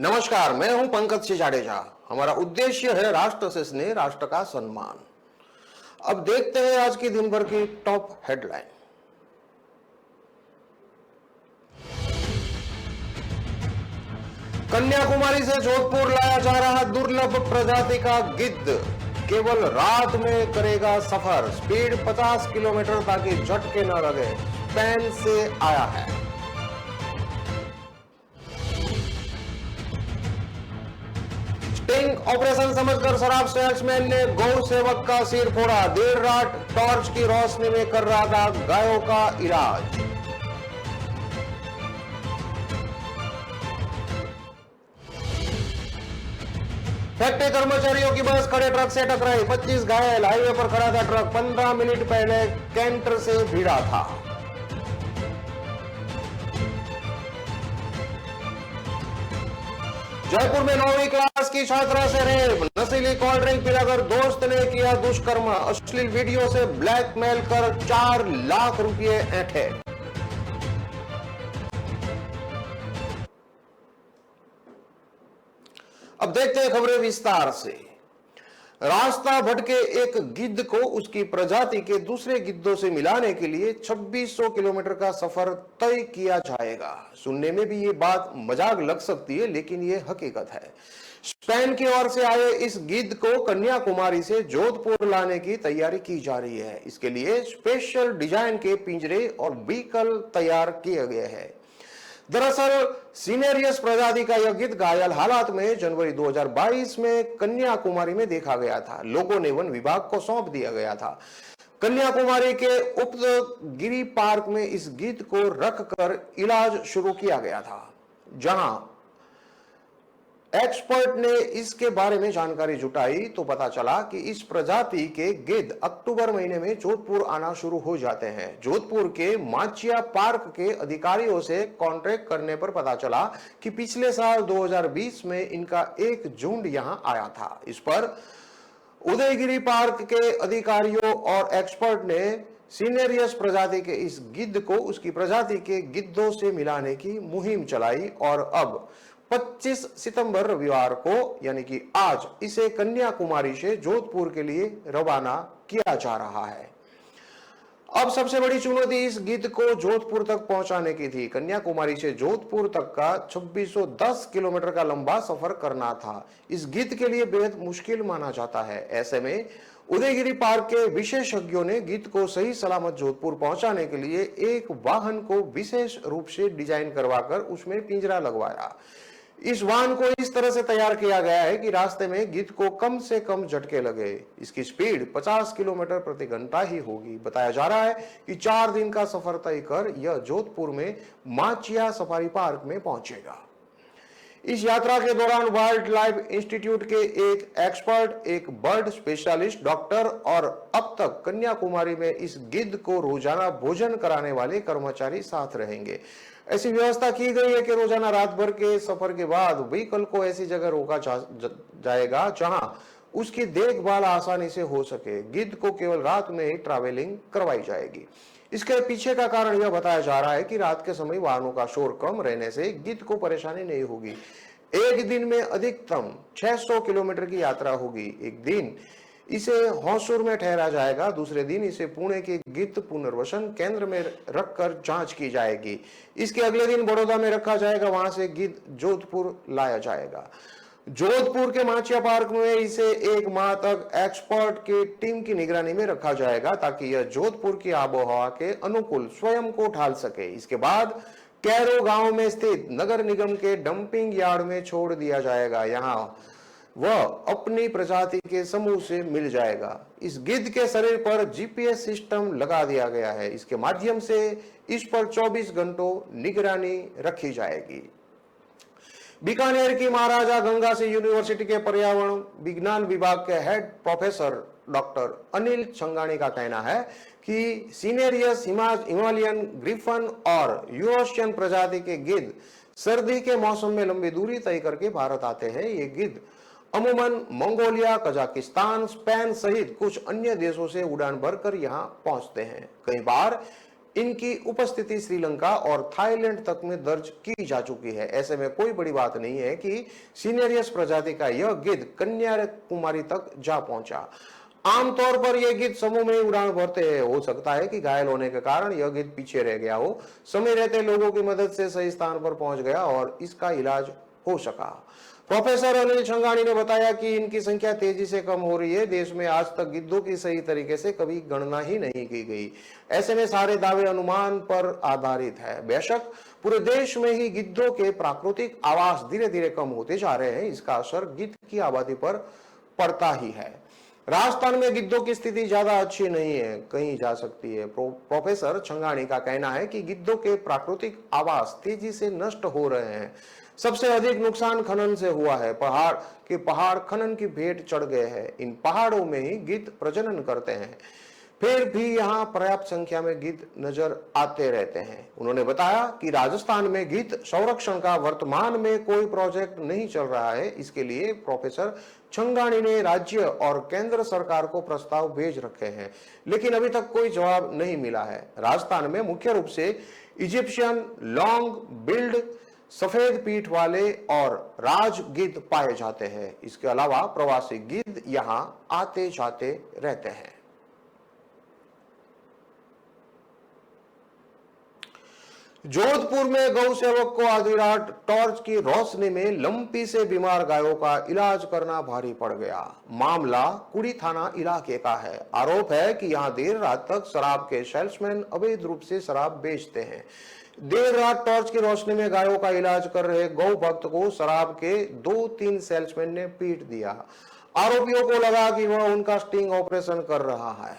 नमस्कार, मैं हूं पंकज सिंह जाडेजा। हमारा उद्देश्य है राष्ट्र से स्नेह, राष्ट्र का सम्मान। अब देखते हैं आज की दिन भर की टॉप हेडलाइन। कन्याकुमारी से जोधपुर लाया जा रहा दुर्लभ प्रजाति का गिद्ध केवल रात में करेगा सफर। स्पीड 50 किलोमीटर ताकि झटके न लगे। स्पेन से आया है। स्टिंग ऑपरेशन समझकर शराब सेल्समैन ने गौ सेवक का सिर फोड़ा। देर रात टॉर्च की रोशनी में कर रहा था गायों का इलाज। फैक्ट्री कर्मचारियों की बस खड़े ट्रक से टकराई, 25 घायल। हाईवे पर खड़ा था ट्रक, 15 मिनट पहले कैंटर से भिड़ा था। जयपुर में 9वीं क्लास की छात्रा से रेप। नशीली कोल्ड ड्रिंक पिलाकर दोस्त ने किया दुष्कर्म। अश्लील वीडियो से ब्लैकमेल कर 4 लाख रुपए ऐंठे। अब देखते हैं खबरें विस्तार से। रास्ता भटके एक गिद्ध को उसकी प्रजाति के दूसरे गिद्धों से मिलाने के लिए 2600 किलोमीटर का सफर तय किया जाएगा। सुनने में भी ये बात मजाक लग सकती है, लेकिन ये हकीकत है। स्पेन की ओर से आए इस गिद्ध को कन्याकुमारी से जोधपुर लाने की तैयारी की जा रही है। इसके लिए स्पेशल डिजाइन के पिंजरे और व्हीकल तैयार किए गए हैं। दरअसल सीनेरियस प्रजाति का यह गिद्ध घायल हालात में जनवरी 2022 में कन्याकुमारी में देखा गया था। लोगों ने वन विभाग को सौंप दिया गया था। कन्याकुमारी के उदयगिरी पार्क में इस गिद्ध को रखकर इलाज शुरू किया गया था, जहां एक्सपर्ट ने इसके बारे में जानकारी जुटाई तो पता चला कि इस प्रजाति के गिद्ध अक्टूबर महीने में जोधपुर आना शुरू हो जाते हैं। जोधपुर के माचिया पार्क के अधिकारियों से कांटेक्ट करने पर पता चला कि पिछले साल 2020 में इनका एक झुंड यहां आया था। इस पर उदयगिरी पार्क के अधिकारियों और एक्सपर्ट ने सीनेरियस प्रजाति के इस गिद्ध को उसकी प्रजाति के गिद्धों से मिलाने की मुहिम चलाई और अब 25 सितंबर रविवार को यानी कि आज इसे कन्याकुमारी से जोधपुर के लिए रवाना किया जा रहा है। अब सबसे बड़ी चुनौती इस गिद्ध को जोधपुर तक पहुंचाने की थी। कन्याकुमारी से जोधपुर तक का 2610 किलोमीटर का लंबा सफर करना था। इस गिद्ध के लिए बेहद मुश्किल माना जाता है। ऐसे में उदयगिरी पार्क के विशेषज्ञों ने गिद्ध को सही सलामत जोधपुर पहुंचाने के लिए एक वाहन को विशेष रूप से डिजाइन करवाकर उसमें पिंजरा लगवाया। इस वाहन को इस तरह से तैयार किया गया है कि रास्ते में गिद्ध को कम से कम झटके लगे। इसकी स्पीड 50 किलोमीटर प्रति घंटा ही होगी। बताया जा रहा है कि 4 दिन का सफर तय कर यह जोधपुर में माचिया सफारी पार्क में पहुंचेगा। इस यात्रा के दौरान वाइल्ड लाइफ इंस्टीट्यूट के एक एक्सपर्ट, एक बर्ड स्पेशलिस्ट, डॉक्टर और अब तक कन्याकुमारी में इस गिद्ध को रोजाना भोजन कराने वाले कर्मचारी साथ रहेंगे। ऐसी व्यवस्था की गई है कि रोजाना रात भर के सफर के बाद व्हीकल को ऐसी जगह रोका जाएगा जहां उसकी देखभाल आसानी से हो सके। गिद्ध को केवल रात में ही ट्रैवलिंग करवाई जाएगी। इसके पीछे का कारण यह बताया जा रहा है कि रात के समय वाहनों का शोर कम रहने से गिद्ध को परेशानी नहीं होगी। एक दिन में अधिकतम 600 किलोमीटर की यात्रा होगी। एक दिन इसे होसूर में ठहरा जाएगा, दूसरे दिन इसे पुणे के गिद्ध पुनर्वसन केंद्र में रखकर जांच की जाएगी। इसके अगले दिन बड़ौदा में रखा जाएगा, वहां से गिद्ध जोधपुर लाया जाएगा। जोधपुर के माचिया पार्क में इसे 1 माह तक एक्सपर्ट की टीम की निगरानी में रखा जाएगा ताकि यह जोधपुर की आबोहवा के अनुकूल स्वयं को ढाल सके। इसके बाद कैरो गांव में स्थित नगर निगम के डंपिंग यार्ड में छोड़ दिया जाएगा। यहाँ वह अपनी प्रजाति के समूह से मिल जाएगा। इस गिद्ध के शरीर पर जीपीएस सिस्टम लगा दिया गया है। इसके माध्यम से इस पर 24 घंटों निगरानी रखी जाएगी। बीकानेर की महाराजा गंगा सिंह यूनिवर्सिटी के पर्यावरण विज्ञान विभाग के head professor doctor Anil Changani का कहना है कि सीनेरियस हिमालयन ग्रिफन और यूरोशियन प्रजाति के गिद्ध सर्दी के मौसम में लंबी दूरी तय करके भारत आते हैं। ये गिद्ध अमूमन मंगोलिया, कजाकिस्तान, स्पेन सहित कुछ अन्य देशों से उड़ान भरकर यहां पहुंचते हैं। कई बार इनकी उपस्थिति श्रीलंका और थाईलैंड तक में दर्ज की जा चुकी है। ऐसे में कोई बड़ी बात नहीं है कि सीनेरियस प्रजाति का यह गिद्ध कन्याकुमारी तक जा पहुंचा। आमतौर पर यह गिद्ध समूह में उड़ान भरते हैं। हो सकता है कि घायल होने के कारण यह गिद्ध पीछे रह गया हो, समय रहते लोगों की मदद से सही स्थान पर पहुंच गया और इसका इलाज हो सका। प्रोफेसर अनिल छंगानी ने बताया कि इनकी संख्या तेजी से कम हो रही है। देश में आज तक गिद्धों की सही तरीके से कभी गणना ही नहीं की गई। ऐसे में सारे दावे अनुमान पर आधारित है। बेशक पूरे देश में ही गिद्धों के प्राकृतिक आवास धीरे धीरे कम होते जा रहे हैं। इसका असर गिद्ध की आबादी पर पड़ता ही है। राजस्थान में गिद्धों की स्थिति ज्यादा अच्छी नहीं है, कहीं जा सकती है। प्रोफेसर छंगानी का कहना है कि गिद्धों के प्राकृतिक आवास तेजी से नष्ट हो रहे हैं। सबसे अधिक नुकसान खनन से हुआ है। पहाड़ खनन की भेंट चढ़ गए हैं। इन पहाड़ों में ही गिद्ध प्रजनन करते हैं। फिर भी यहाँ पर्याप्त संख्या में गिद्ध नजर आते रहते हैं। उन्होंने बताया कि राजस्थान में गिद्ध संरक्षण का वर्तमान में कोई प्रोजेक्ट नहीं चल रहा है। इसके लिए प्रोफेसर छंगानी ने राज्य और केंद्र सरकार को प्रस्ताव भेज रखे हैं, लेकिन अभी तक कोई जवाब नहीं मिला है। राजस्थान में मुख्य रूप से इजिप्शियन, लॉन्ग बिल्ड, सफेद पीठ वाले और राज गिद्ध पाए जाते हैं। इसके अलावा प्रवासी गिद्ध यहाँ आते जाते रहते हैं। जोधपुर में गौ सेवक को आधी रात टॉर्च की रोशनी में लंपी से बीमार गायों का इलाज करना भारी पड़ गया। मामला कुड़ी थाना इलाके का है। आरोप है कि यहां देर रात तक शराब के सेल्समैन अवैध रूप से शराब बेचते हैं। देर रात टॉर्च की रोशनी में गायों का इलाज कर रहे गौ भक्त को शराब के 2-3 सेल्समैन ने पीट दिया। आरोपियों को लगा कि वह उनका स्टिंग ऑपरेशन कर रहा है।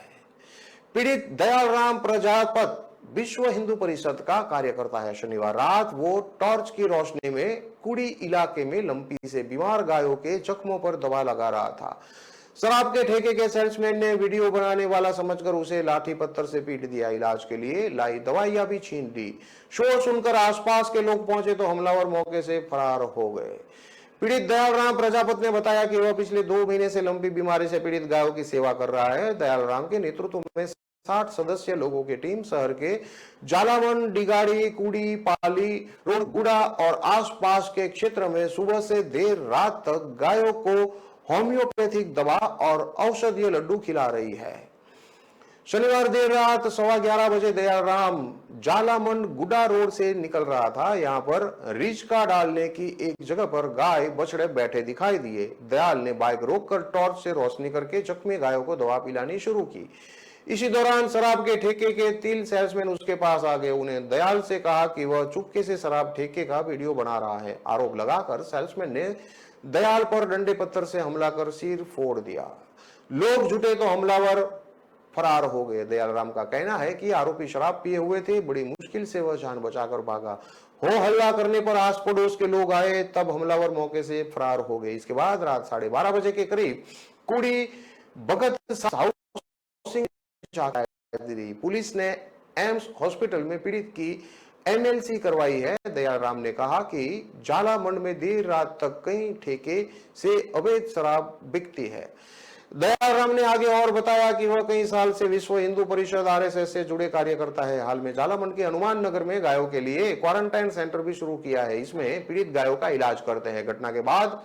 पीड़ित दयाल राम प्रजापत विश्व हिंदू परिषद का कार्यकर्ता है। शनिवार रात वो टॉर्च की रोशनी में कुड़ी इलाके में लंपी से बीमार गायों के जख्मों पर दवा लगा रहा था। शराब के ठेके के सेल्समैन ने वीडियो बनाने वाला समझकर उसे लाठी पत्थर से पीट दिया। इलाज के लिए लाई दवाइयां भी छीन ली। शोर सुनकर आसपास के लोग पहुंचे तो हमलावर मौके से फरार हो गए। पीड़ित दयाल राम प्रजापत ने बताया कि वह पिछले 2 महीने से लंबी बीमारी से पीड़ित गायों की सेवा कर रहा है। दयाल राम के नेतृत्व में 60 सदस्य लोगों की टीम शहर के जालावन, डिगाड़ी, कुड़ी, पाली, रोडगुड़ा और आसपास के क्षेत्र में सुबह से देर रात तक गायों को होम्योपैथिक दवा और औषधीय लड्डू खिला रही है। शनिवार देर रात 11:15 बजे दयाल राम जालामन गुडा रोड से निकल रहा था। यहाँ पर रिचका डालने की एक जगह पर गाय बछड़े बैठे दिखाई दिए। दयाल ने बाइक रोककर टॉर्च से रोशनी करके जख्मी गायों को दवा पिलानी शुरू की। इसी दौरान शराब के ठेके के 3 सेल्समैन उसके पास आ गए। उन्हें दयाल से कहा कि वह चुपके से शराब ठेके का वीडियो बना रहा है। आरोप लगाकर सेल्समैन ने दयाल पर डंडे पत्थर से हमला कर सिर फोड़ दिया। लोग जुटे तो हमलावर फरार हो गए। दयाल राम का कहना है कि आरोपी शराब पिए हुए थे। बड़ी मुश्किल से वह जान बचाकर भागा। हो हल्ला करने पर आस पड़ोस के लोग आए, तब हमलावर मौके से फरार हो गए। इसके बाद रात 12:30 बजे के करीब कुड़ी भगत पुलिस ने एम्स हॉस्पिटल में पीड़ित की एमएलसी करवाई है। दयाल राम ने कहा कि जालामंड में देर रात तक कई ठेके से अवैध शराब बिकती है। दयाल राम ने आगे और बताया कि वह कई साल से विश्व हिंदू परिषद आरएसएस से जुड़े कार्यकर्ता है। हाल में जालामंड के हनुमान नगर में गायों के लिए क्वारंटाइन सेंटर भी शुरू किया है। इसमें पीड़ित गायों का इलाज करते हैं। घटना के बाद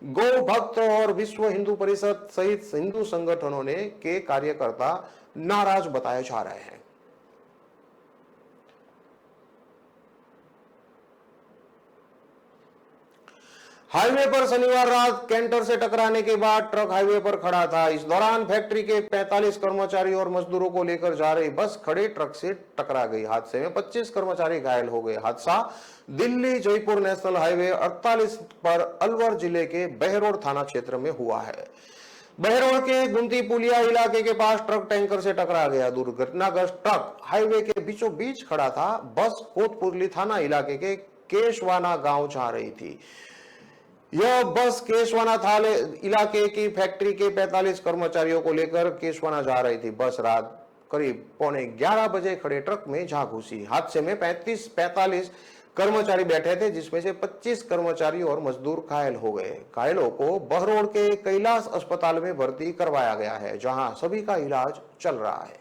गौ भक्त और विश्व हिंदू परिषद सहित हिंदू संगठनों ने के कार्यकर्ता नाराज बताए जा रहे हैं। हाईवे पर शनिवार रात कैंटर से टकराने के बाद ट्रक हाईवे पर खड़ा था। इस दौरान फैक्ट्री के 45 कर्मचारी और मजदूरों को लेकर जा रही बस खड़े ट्रक से टकरा गई। हादसे में 25 कर्मचारी घायल हो गए। हादसा दिल्ली जयपुर नेशनल हाईवे 48 पर अलवर जिले के बहरोड थाना क्षेत्र में हुआ है। बहरोड के गुंती पुलिया इलाके के पास ट्रक टैंकर से टकरा गया। दुर्घटनाग्रस्त ट्रक हाईवे के बीचों बीच खड़ा था। बस कोतपुरली थाना इलाके के केशवाना गांव जा रही थी। यह बस केशवाना थाने इलाके की फैक्ट्री के 45 कर्मचारियों को लेकर केशवाना जा रही थी। बस रात करीब 11:15 बजे खड़े ट्रक में जा घुसी। हादसे में 45 कर्मचारी बैठे थे, जिसमें से 25 कर्मचारी और मजदूर घायल हो गए। घायलों को बहरोड के कैलाश अस्पताल में भर्ती करवाया गया है, जहां सभी का इलाज चल रहा है।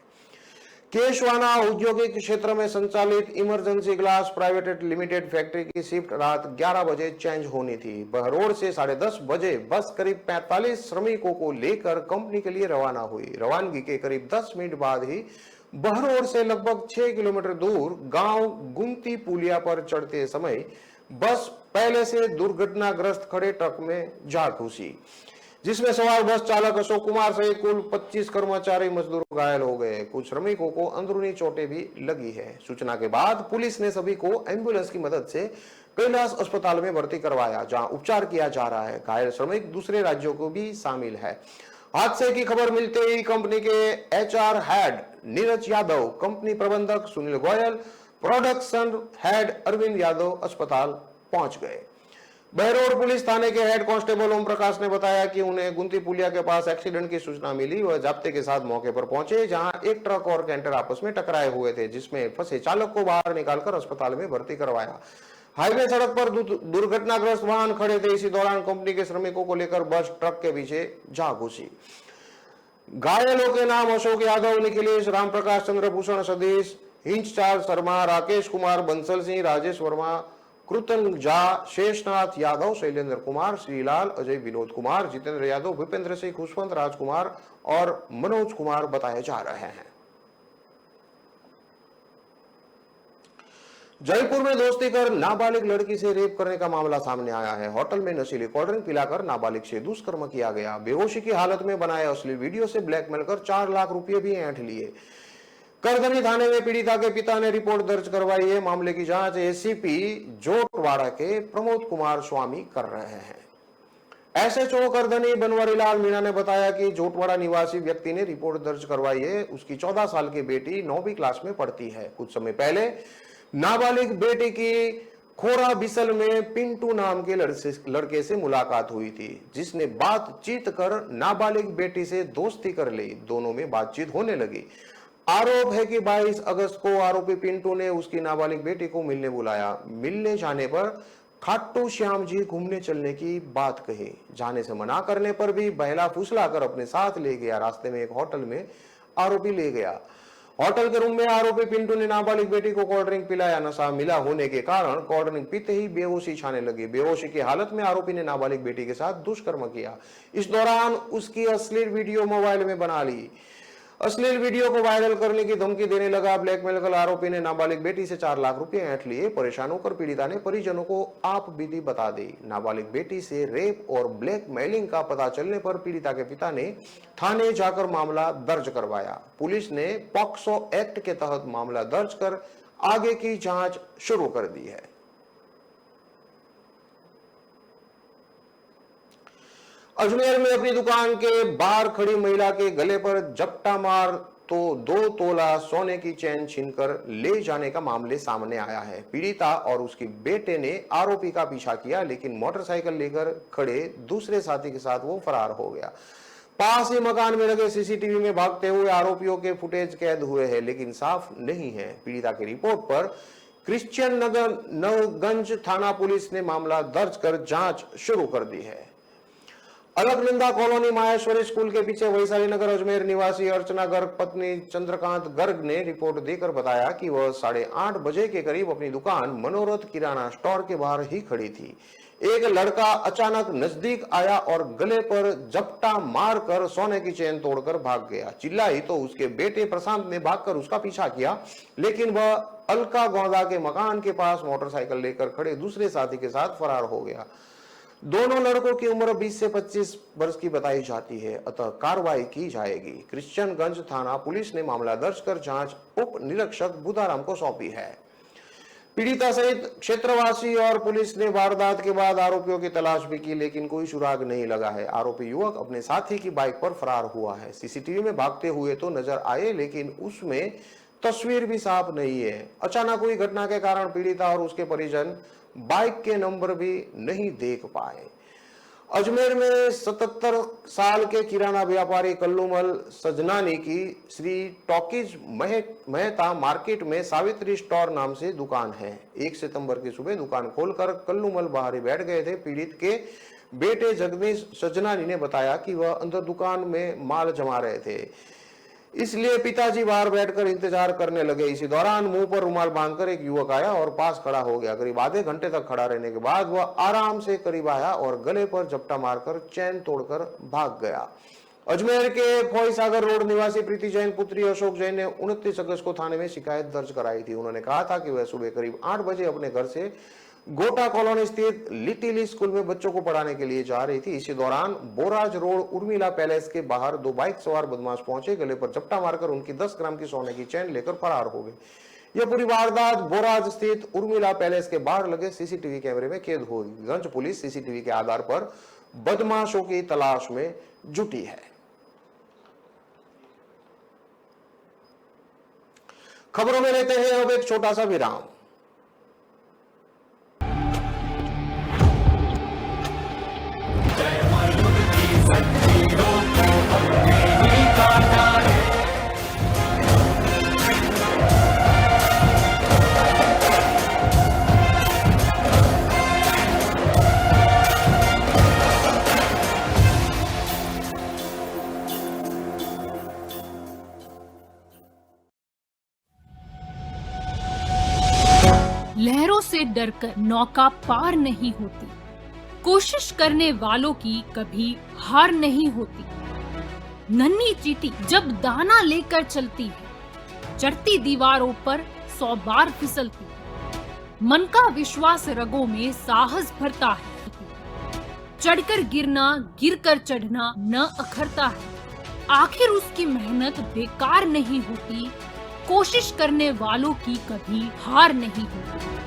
केशवाना औद्योगिक क्षेत्र में संचालित emergency glass private limited factory की शिफ्ट रात 11 बजे चेंज होनी थी। बहरोड से 10:30 बजे बस करीब 45 श्रमिकों को लेकर कंपनी के लिए रवाना हुई। रवानगी के करीब 10 मिनट बाद ही बहरोड से लगभग 6 किलोमीटर दूर गांव गुमती पुलिया पर चढ़ते समय बस पहले से दुर्घटनाग्रस्त खड़े ट्रक में जा घुसी, जिसमें सवार बस चालक अशोक कुमार सहित कुल 25 कर्मचारी मजदूर घायल हो गए। कुछ श्रमिकों को अंदरूनी चोटें भी लगी है। सूचना के बाद पुलिस ने सभी को एम्बुलेंस की मदद से कैलाश अस्पताल में भर्ती करवाया, जहां उपचार किया जा रहा है। घायल श्रमिक दूसरे राज्यों को भी शामिल है। हादसे की खबर मिलते ही कंपनी के HR head Neeraj Yadav, company प्रबंधक सुनील गोयल, प्रोडक्शन हेड अरविंद यादव अस्पताल पहुंच गए। बहरोड पुलिस थाने के हेड कांस्टेबल ओम प्रकाश ने बताया कि उन्हें गुंती पुलिया के पास एक्सीडेंट की सूचना मिली। वह जाब्ते के साथ मौके पर पहुंचे, जहां एक ट्रक और कैंटर आपस में टकराए हुए थे, जिसमें फंसे चालक को बाहर निकालकर अस्पताल में भर्ती करवाया। हाईवे सड़क पर दुर्घटनाग्रस्त वाहन खड़े थे। इसी दौरान कंपनी के श्रमिकों को लेकर बस ट्रक के पीछे जा घुसी। घायलों के नाम अशोक यादव, निखिलेश, राम प्रकाश, चंद्रभूषण, सतीश, हिंच चार शर्मा, राकेश कुमार, बंसल सिंह, राजेश वर्मा, कृतन झा, शेषनाथ यादव, शैलेंद्र कुमार, श्रीलाल, अजय, विनोद कुमार, जितेंद्र यादव, भूपेंद्र सिंह, खुशवंत राजकुमार और मनोज कुमार बताए जा रहे हैं। जयपुर में दोस्ती कर नाबालिग लड़की से रेप करने का मामला सामने आया है। होटल में नशीली कोल्ड ड्रिंक पिलाकर नाबालिग से दुष्कर्म किया गया। बेहोशी की हालत में बनाए अश्लील वीडियो से ब्लैकमेल कर 4 लाख रुपए भी ऐंठ लिए। करधनी थाने में पीड़िता के पिता ने रिपोर्ट दर्ज करवाई है। मामले की जांच एसीपी जोटवाड़ा के प्रमोद कुमार स्वामी कर रहे हैं। SHO करधनी बनवारीलाल मीणा ने बताया कि जोटवाड़ा निवासी व्यक्ति ने रिपोर्ट दर्ज करवाई है। उसकी 14 साल की बेटी 9वीं क्लास में पढ़ती है। कुछ समय पहले नाबालिग बेटी की खोरा बिसल में पिंटू नाम के लड़के से मुलाकात हुई थी, जिसने बातचीत कर नाबालिग बेटी से दोस्ती कर ली। दोनों में बातचीत होने लगी। आरोप है कि 22 अगस्त को आरोपी पिंटू ने उसकी नाबालिग बेटी को मिलने बुलाया। मिलने जाने पर खाटू श्याम जी घूमने चलने की बात कही। जाने से मना करने पर भी बहला फुसलाकर अपने साथ ले गया। रास्ते में एक होटल में आरोपी ले गया। होटल के रूम में आरोपी पिंटू ने नाबालिग बेटी को कोल्ड ड्रिंक पिलाया। नशा मिला होने के कारण कोल्ड ड्रिंक पीते ही बेहोशी छाने लगी। बेहोशी की हालत में आरोपी ने नाबालिग बेटी के साथ दुष्कर्म किया। इस दौरान उसकी अश्लील वीडियो मोबाइल में बना ली। अश्लील वीडियो को वायरल करने की धमकी देने लगा। ब्लैकमेल कर आरोपी ने नाबालिग बेटी से 4 लाख रुपए ऐंठ लिए। परेशान होकर पीड़िता ने परिजनों को आप बीती बता दी। नाबालिग बेटी से रेप और ब्लैकमेलिंग का पता चलने पर पीड़िता के पिता ने थाने जाकर मामला दर्ज करवाया। पुलिस ने पॉक्सो एक्ट के तहत मामला दर्ज कर आगे की जांच शुरू कर दी है। अजमेर में अपनी दुकान के बाहर खड़ी महिला के गले पर झपटा मार तो 2 तोला सोने की चेन छीनकर ले जाने का मामले सामने आया है। पीड़िता और उसके बेटे ने आरोपी का पीछा किया, लेकिन मोटरसाइकिल लेकर खड़े दूसरे साथी के साथ वो फरार हो गया। पास ही मकान में लगे सीसीटीवी में भागते हुए आरोपियों के फुटेज कैद हुए हैं, लेकिन साफ नहीं है। पीड़िता की रिपोर्ट पर क्रिश्चियन नगर नवगंज थाना पुलिस ने मामला दर्ज कर जांच शुरू कर दी है। अलकनंदा कॉलोनी माहेश्वरी स्कूल के पीछे वैशाली नगर अजमेर निवासी अर्चना गर्ग पत्नी चंद्रकांत गर्ग ने रिपोर्ट देकर बताया कि वह 8:30 बजे के करीब अपनी दुकान मनोरथ किराना स्टोर के बाहर ही खड़ी थी। एक लड़का अचानक नजदीक आया और गले पर झपटा मारकर सोने की चेन तोड़कर भाग गया। चिल्लाई तो उसके बेटे प्रशांत ने भागकर उसका पीछा किया, लेकिन वह अलका गौदा के मकान के पास मोटरसाइकिल लेकर खड़े दूसरे साथी के साथ फरार हो गया। दोनों लड़कों की उम्र 20 से 25 वर्ष की बताई जाती है, अतः कार्रवाई की जाएगी। क्रिश्चियनगंज थाना पुलिस ने मामला दर्ज कर जांच उप निरीक्षक बुधाराम को सौंपी है। पीड़िता सहित क्षेत्रवासी और पुलिस ने वारदात के बाद आरोपियों की तलाश भी की, लेकिन कोई सुराग नहीं लगा है। आरोपी युवक अपने साथी की बाइक पर फरार हुआ है। सीसीटीवी में भागते हुए तो नजर आए, लेकिन उसमें तस्वीर भी साफ नहीं है। अचानक हुई घटना के कारण पीड़िता और उसके परिजन बाइक के नंबर भी नहीं देख पाए। अजमेर में 77 साल के किराना व्यापारी कल्लूमल सजनानी की श्री टॉकीज मेहता मार्केट में सावित्री स्टोर नाम से दुकान है। 1 सितंबर की सुबह दुकान खोलकर कल्लूमल बाहर ही बैठ गए थे। पीड़ित के बेटे जगदीश सजनानी ने बताया कि वह अंदर दुकान में माल जमा रहे थे। इसलिए पिताजी बाहर बैठकर इंतजार करने लगे। इसी दौरान मुंह पर रुमाल बांधकर एक युवक आया और पास खड़ा हो गया। करीब आधे घंटे तक खड़ा रहने के बाद वह आराम से करीब आया और गले पर झपटा मारकर चैन तोड़कर भाग गया। अजमेर के फोईसागर रोड निवासी प्रीति जैन पुत्री अशोक जैन ने 29 अगस्त को थाने में शिकायत दर्ज कराई थी। उन्होंने कहा था कि वह सुबह करीब 8 बजे अपने घर से गोटा कॉलोनी स्थित लिटिल स्कूल में बच्चों को पढ़ाने के लिए जा रही थी। इसी दौरान बोराज रोड उर्मिला पैलेस के बाहर 2 बाइक सवार बदमाश पहुंचे, गले पर झपटा मारकर उनकी 10 ग्राम की सोने की चैन लेकर फरार हो गए। यह पूरी वारदात बोराज स्थित उर्मिला पैलेस के बाहर लगे सीसीटीवी कैमरे में कैद हुई। गंज पुलिस सीसीटीवी के आधार पर बदमाशों की तलाश में जुटी है। खबरों में लेते हैं अब एक छोटा सा विराम। लहरों से डरकर नौका पार नहीं होती, कोशिश करने वालों की कभी हार नहीं होती। नन्ही चींटी जब दाना लेकर चलती है, चढ़ती दीवारों पर 100 बार फिसलती है। मन का विश्वास रगों में साहस भरता है, चढ़कर गिरना गिरकर चढ़ना न अखरता है। आखिर उसकी मेहनत बेकार नहीं होती, कोशिश करने वालों की कभी हार नहीं होती।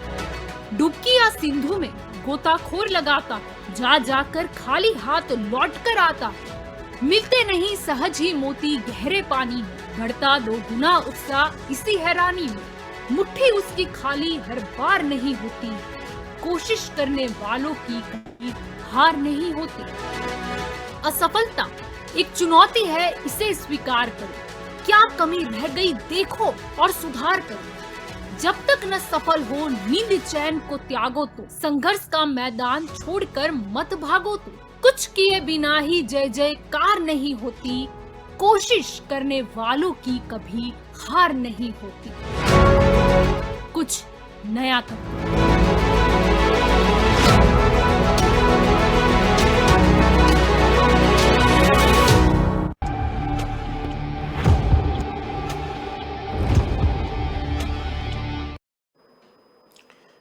डुबकी या सिंधु में गोताखोर लगाता, जा जाकर खाली हाथ लौट कर आता। मिलते नहीं सहज ही मोती गहरे पानी में, बढ़ता 2 गुना उत्साह इसी हैरानी में। मुट्ठी उसकी खाली हर बार नहीं होती, कोशिश करने वालों की कभी हार नहीं होती। असफलता एक चुनौती है, इसे स्वीकार करो। क्या कमी रह गई देखो और सुधार करो। जब तक न सफल हो नींद चैन को त्यागो तो, संघर्ष का मैदान छोड़कर मत भागो तो। कुछ किए बिना ही जय जयकार नहीं होती, कोशिश करने वालों की कभी हार नहीं होती। कुछ नया करो।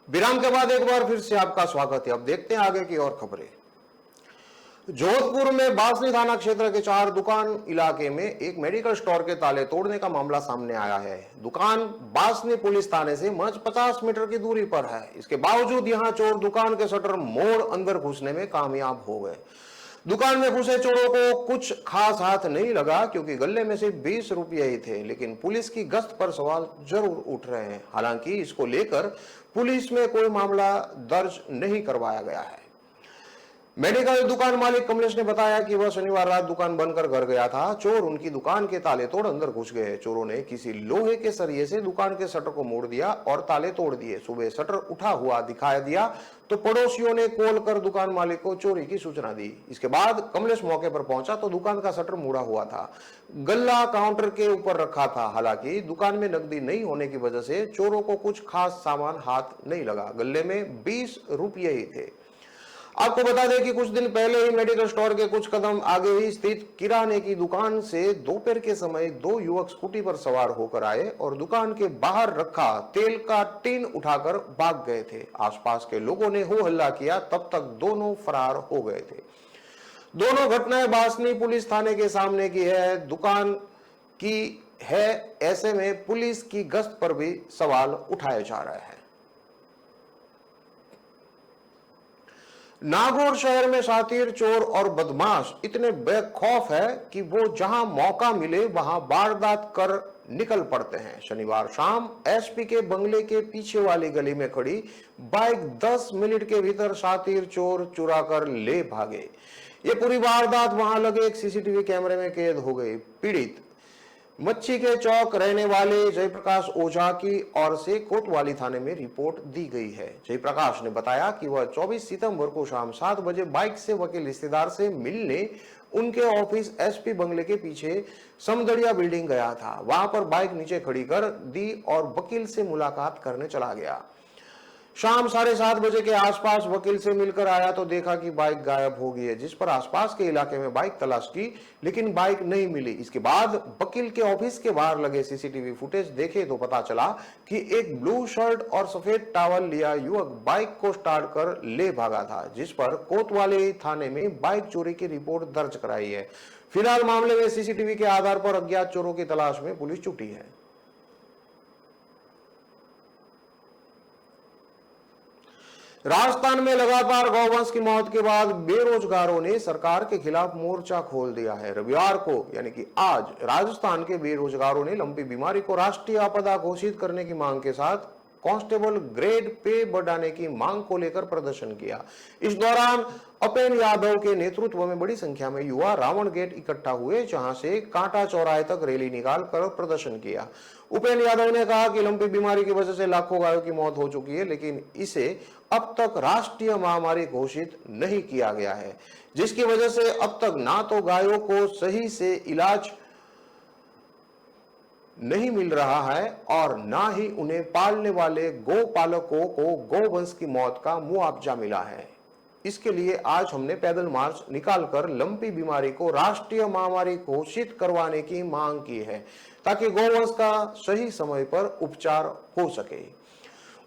विराम के बाद एक बार फिर से आपका स्वागत है। अब देखते हैं आगे की और खबरें। जोधपुर में बासनी थाना क्षेत्र के 4 दुकान इलाके में एक मेडिकल स्टोर के ताले तोड़ने का मामला सामने आया है। दुकान बासनी पुलिस थाने से महज 50 मीटर की दूरी पर है। इसके बावजूद यहां चोर दुकान के शटर मोड़ अंदर घुसने में कामयाब हो गए। दुकान में घुसे चोरों को कुछ खास हाथ नहीं लगा, क्योंकि गले में सिर्फ 20 रुपये ही थे। लेकिन पुलिस की गश्त पर सवाल जरूर उठ रहे हैं। हालांकि इसको लेकर पुलिस में कोई मामला दर्ज नहीं करवाया गया है। मेडिकल दुकान मालिक कमलेश ने बताया कि वह शनिवार रात दुकान बंद कर घर गया था। चोर उनकी दुकान के ताले तोड़ अंदर घुस गए। चोरों ने किसी लोहे के सरिये से दुकान के शटर को मोड़ दिया और ताले तोड़ दिए। सुबह शटर उठा हुआ दिखाई दिया तो पड़ोसियों ने कॉल कर दुकान मालिक को चोरी की सूचना दी। इसके बाद कमलेश मौके पर पहुंचा तो दुकान का शटर मुड़ा हुआ था, गल्ला काउंटर के ऊपर रखा था। हालांकि दुकान में नकदी नहीं होने की वजह से चोरों को कुछ खास सामान हाथ नहीं लगा। गले में 20 रुपये ही थे। आपको बता दें कि कुछ दिन पहले ही मेडिकल स्टोर के कुछ कदम आगे ही स्थित किराने की दुकान से दोपहर के समय 2 युवक स्कूटी पर सवार होकर आए और दुकान के बाहर रखा तेल का टीन उठाकर भाग गए थे। आसपास के लोगों ने हो हल्ला किया, तब तक दोनों फरार हो गए थे। दोनों घटनाएं बासनी पुलिस थाने के सामने की है, दुकान की है। ऐसे में पुलिस की गश्त पर भी सवाल उठाए जा रहे हैं। नागौर शहर में शातिर, चोर और बदमाश इतने बेखौफ है कि वो जहां मौका मिले वहां वारदात कर निकल पड़ते हैं। शनिवार शाम एसपी के बंगले के पीछे वाली गली में खड़ी बाइक 10 मिनट के भीतर शातिर चोर चुरा कर ले भागे। ये पूरी वारदात वहां लगे एक सीसीटीवी कैमरे में कैद हो गई। पीड़ित मच्छी के चौक रहने वाले जयप्रकाश ओझा की ओर से कोतवाली थाने में रिपोर्ट दी गई है। जयप्रकाश ने बताया कि वह 24 सितंबर को शाम 7 बजे बाइक से वकील रिश्तेदार से मिलने उनके ऑफिस एसपी बंगले के पीछे समदड़िया बिल्डिंग गया था। वहां पर बाइक नीचे खड़ी कर दी और वकील से मुलाकात करने चला गया। शाम 7:30 बजे के आसपास वकील से मिलकर आया तो देखा कि बाइक गायब हो गई है, जिस पर आसपास के इलाके में बाइक तलाश की लेकिन बाइक नहीं मिली। इसके बाद वकील के ऑफिस के बाहर लगे सीसीटीवी फुटेज देखे तो पता चला कि एक ब्लू शर्ट और सफेद टॉवल लिया युवक बाइक को स्टार्ट कर ले भागा था, जिस पर कोतवाली थाने में बाइक चोरी की रिपोर्ट दर्ज कराई है। फिलहाल मामले में सीसीटीवी के आधार पर अज्ञात चोरों की तलाश में पुलिस जुटी है। राजस्थान में लगातार गौवंश की मौत के बाद बेरोजगारों ने सरकार के खिलाफ मोर्चा खोल दिया है। रविवार को यानी कि आज राजस्थान के बेरोजगारों ने लंपी बीमारी को राष्ट्रीय आपदा घोषित करने की मांग के साथ कांस्टेबल ग्रेड पे बढ़ाने की मांग को लेकर प्रदर्शन किया। इस दौरान उपेंद्र यादव के नेतृत्व में बड़ी संख्या में युवा रावण गेट इकट्ठा हुए, जहां से कांटा चौराहे तक रैली निकाल कर प्रदर्शन किया। उपेंद्र यादव ने कहा कि लंपी बीमारी की वजह से लाखों गायों की मौत हो चुकी है, लेकिन इसे अब तक राष्ट्रीय महामारी घोषित नहीं किया गया है, जिसकी वजह से अब तक ना तो गायों को सही से इलाज नहीं मिल रहा है और ना ही उन्हें पालने वाले गौ पालकों को गौवंश की मौत का मुआवजा मिला है। इसके लिए आज हमने पैदल मार्च निकालकर लंपी बीमारी को राष्ट्रीय महामारी घोषित करवाने की मांग की है, ताकि गौवंश का सही समय पर उपचार हो सके।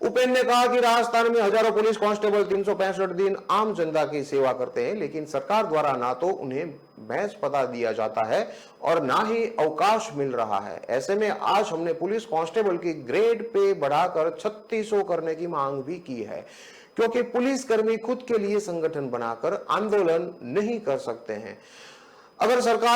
उपेंद्र ने कहा कि राजस्थान में हजारों पुलिस कांस्टेबल 365 दिन आम जनता की सेवा करते हैं, लेकिन सरकार द्वारा ना तो उन्हें भैंस पता दिया जाता है और ना ही अवकाश मिल रहा है। ऐसे में आज हमने पुलिस कांस्टेबल की ग्रेड पे बढ़ाकर 3600 करने की मांग भी की है, क्योंकि पुलिसकर्मी खुद के लिए संगठन बनाकर आंदोलन नहीं कर सकते हैं। अगर सरकार